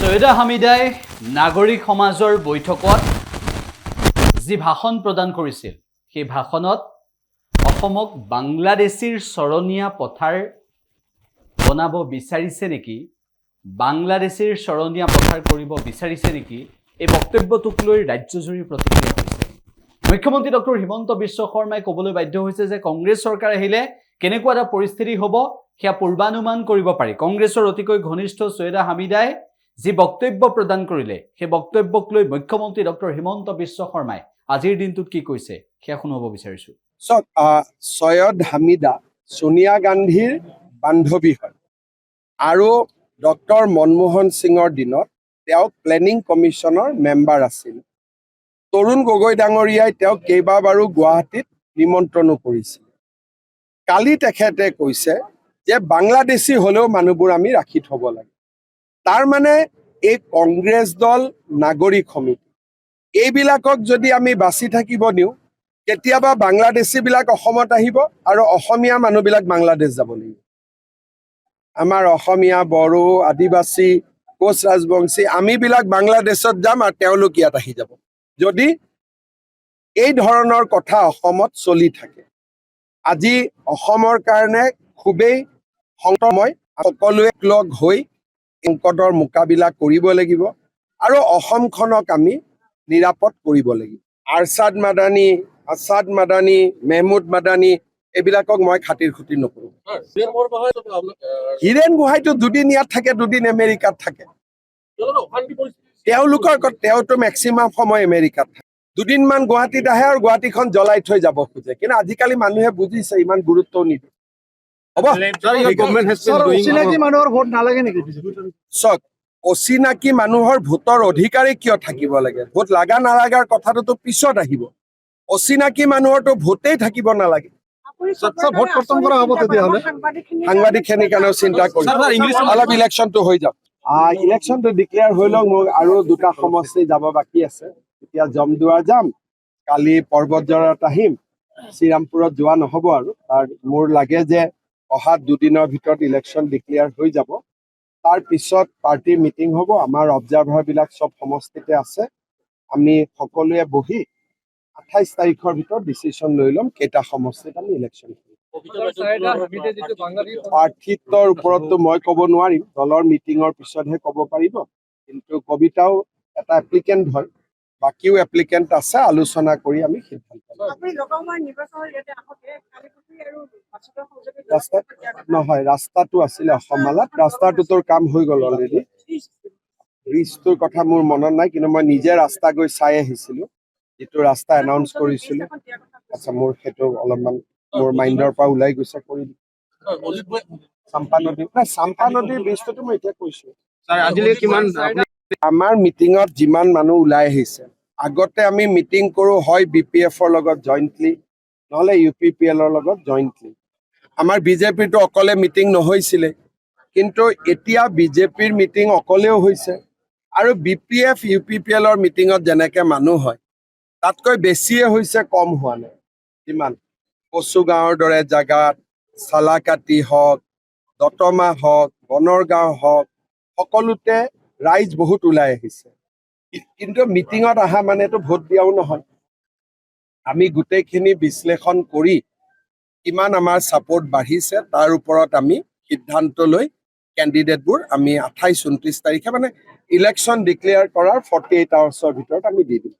সৈয়দা হামিদাই নাগৰিক সমাজৰ বৈঠকত যি ভাষণ প্ৰদান কৰিছিল সেই ভাষণত অসমক বাংলাদেশীৰ চৰণীয়া পথাৰ বনাব বিচাৰিছে নেকি বাংলাদেশীৰ চৰণীয়া পথাৰ কৰিব বিচাৰিছে নেকি এই বক্তব্যটোক লৈ ৰাজ্যজুৰি প্ৰতিক্ৰিয়া হৈছে মুখ্যমন্ত্ৰী ডক্টৰ হিমন্ত বিশ্ব শৰ্মাই ক'বলৈ বাধ্য হৈছে যে কংগ্ৰেছ চৰকাৰ আহিলে কেনেকুৱা এটা পৰিস্থিতি হ'ব সেয়া পূৰ্বানুমান কৰিব পাৰি কংগ্ৰেছৰ অতিকৈ ঘনিষ্ঠ সৈয়দা হামিদাই যি বক্তব্য প্ৰদান কৰিলে সেই বক্তব্যক লৈ মুখ্যমন্ত্ৰী ডক্টৰ হিমন্ত বিশ্ব শৰ্মাই আজিৰ দিনটোত কি কৈছে সেয়া শুনাব বিচাৰিছো সৈয়দ হামিদা সোনিয়া গান্ধীৰ বান্ধৱী হয় আৰু ডক্টৰ মনমোহন সিঙৰ দিনত তেওঁ প্লেনিং কমিশ্যনৰ মেম্বাৰ আছিল তৰুণ গগৈ ডাঙৰীয়াই তেওঁক কেইবাবাৰো গুৱাহাটীত নিমন্ত্ৰণো কৰিছিল কালি তেখেতে কৈছে যে বাংলাদেশী হলেও মানুহবোৰ আমি ৰাখি থব লাগে তাৰ মানে এই কংগ্ৰেছ দল নাগৰিক সমিতি এইবিলাকক যদি আমি বাছি থাকিব দিওঁ কেতিয়াবা বাংলাদেশী বিলাক অসমত আহিব আৰু অসমীয়া মানুহবিলাক বাংলাদেশ যাব লাগিব আমাৰ অসমীয়া বড়ো আদিবাসী কোচ ৰাজবংশী আমিবিলাক বাংলাদেশত যাম আৰু তেওঁলোক ইয়াত আহি যাব যদি এই ধৰণৰ কথা অসমত চলি থাকে আজি অসমৰ কাৰণে খুবেই সংকটময় সকলোৱে লগ হৈ সংকটৰ মোকাবিলা কৰিব লাগিব আৰু অসমখনক আমি নিৰাপদ কৰিব লাগিব আছাদ মাদানী মেহমুদ মাদানী এইবিলাকক মই খাতিৰ খুতি নকৰোঁ হীৰেণ গোহাঁইটো দুদিন ইয়াত থাকে দুদিন আমেৰিকাত থাকে তেওঁতো মেক্সিমাম সময় আমেৰিকাত থাকে দুদিনমান গুৱাহাটীত আহে আৰু গুৱাহাটীখন জ্বলাই থৈ যাব খোজে কিন্তু আজিকালি মানুহে বুজিছে ইমান গুৰুত্ব নিদিয়ে অচিনাকি মানুহৰ ভোটৰ অধিকাৰী কিয় থাকিব লাগে ভোট লাগা নালাগাৰ কথাটোতো পিছত আহিব অচিনাকি মানুহৰতো ভোটেই থাকিব নালাগে সাংবাদিকখিনিৰ কাৰণেও চিন্তা কৰিম অলপ ইলেকশ্যনটো হৈ যাওক ইলেকশ্যনটো ডিক্লেয়াৰ হৈ লওক মোৰ আৰু দুটা সমষ্টি যাব বাকী আছে এতিয়া জমদুৱাৰ যাম কালি পৰ্বতজৰত আহিম শ্ৰীৰামপুৰত যোৱা নহ'ব আৰু মোৰ লাগে যে অহা দুদিনৰ ভিতৰত ইলেকশ্যন ডিক্লেয়াৰ হৈ যাব তাৰ পিছত পাৰ্টিৰ মিটিং হ'ব আমাৰ অবজাৰ্ভাৰবিলাক চব সমষ্টিতে আছে আমি সকলোৱে বহি 28 তাৰিখৰ ভিতৰত ডিচিশ্যন লৈ ল'ম কেইটা সমষ্টিত আমি ইলেকশ্যন কৰিম প্ৰাৰ্থিত্বৰ ওপৰততো মই ক'ব নোৱাৰিম দলৰ মিটিঙৰ পিছতহে ক'ব পাৰিব কিন্তু কবিতাও এটা এপ্লিকেণ্ট হয় বাকিও এপ্লিকেণ্ট আছে আলোচনা কৰি আমি সিদ্ধান্ত নহয় ৰাস্তাটো আছিলে অসমমালাত ৰাস্তাটোৰ কাম হৈ গ'ল অলৰেডি ব্ৰিজটোৰ কথা মোৰ মনত নাই কিন্তু মই নিজে ৰাস্তা গৈ চাই আহিছিলোঁ যিটো ৰাস্তা এনাউন্স কৰিছিলোঁ আচ্ছা মোৰ সেইটো অলপমান মোৰ মাইণ্ডৰ পৰা ওলাই গৈছে কৰি চাম্পা নদীৰ ব্ৰিজটোতো মই এতিয়া কৈছোঁ আমাৰ মিটিঙত যিমান মানুহ ওলাই আহিছে আগতে আমি মিটিং কৰোঁ হয় BPF-ৰ লগত জইণ্টলি নহ'লে UPPL-ৰ লগত জইণ্টলি আমাৰ বিজেপিটো অকলে মিটিং নহৈছিলে কিন্তু এতিয়া বিজেপিৰ মিটিং অকলেও হৈছে আৰু BPF UPPL-ৰ মিটিঙত যেনেকৈ মানুহ হয় তাতকৈ বেছিয়ে হৈছে কম হোৱা নাই যিমান কচুগাঁৱৰ দৰে জাগাত চালাকাটি হওক দতমা হওক বনৰগাঁও হওক সকলোতে ৰাইজ বহুত ওলাই আহিছে কিন্তু মিটিঙত অহা মানেতো ভোট দিয়াও নহয় আমি গোটেইখিনি বিশ্লেষণ কৰি কিমান আমাৰ ছাপোৰ্ট বাঢ়িছে তাৰ ওপৰত আমি সিদ্ধান্ত লৈ কেণ্ডিডেটবোৰ আমি 28-29 তাৰিখে মানে ইলেকশ্যন ডিক্লেয়াৰ কৰাৰ 48 আৱাৰ্ছৰ ভিতৰত আমি দি দিম